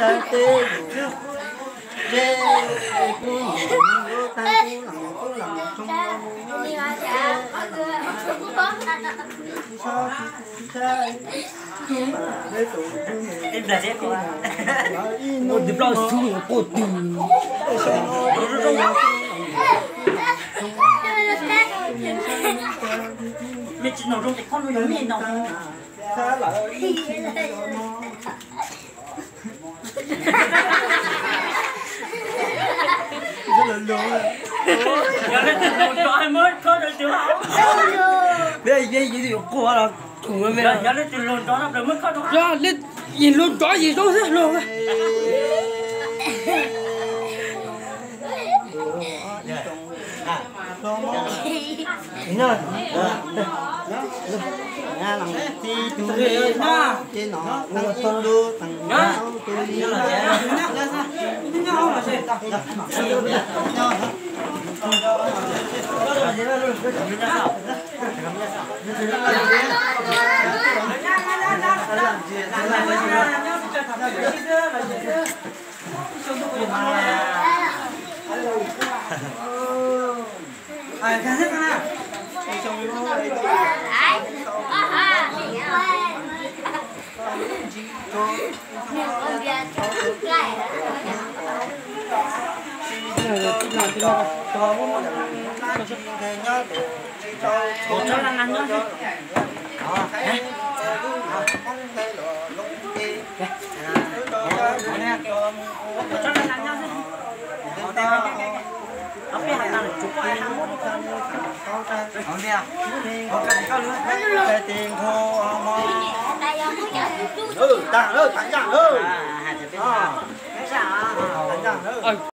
Em là chết quá. Một đứa lo xuống cột đi. Mẹ chỉ nấu trong cái con nuôi mẹ nấu. rất là lớn. Giờ lên từ một trò mới có được chưa? Đây đây gì cô là cùng với mẹ. Giờ lên từ lồn trò nó mới có được. Ra lên nhìn luôn chó gì đâu thế luôn. Nha làm chi chú đi nó trên nó tăng đu tăng nhau tôi đi là Một cho lăn lăn nữa. Ông biết hàng nào chụp ai hàng một không đi à? cái tiền khô mò thằng ra thằng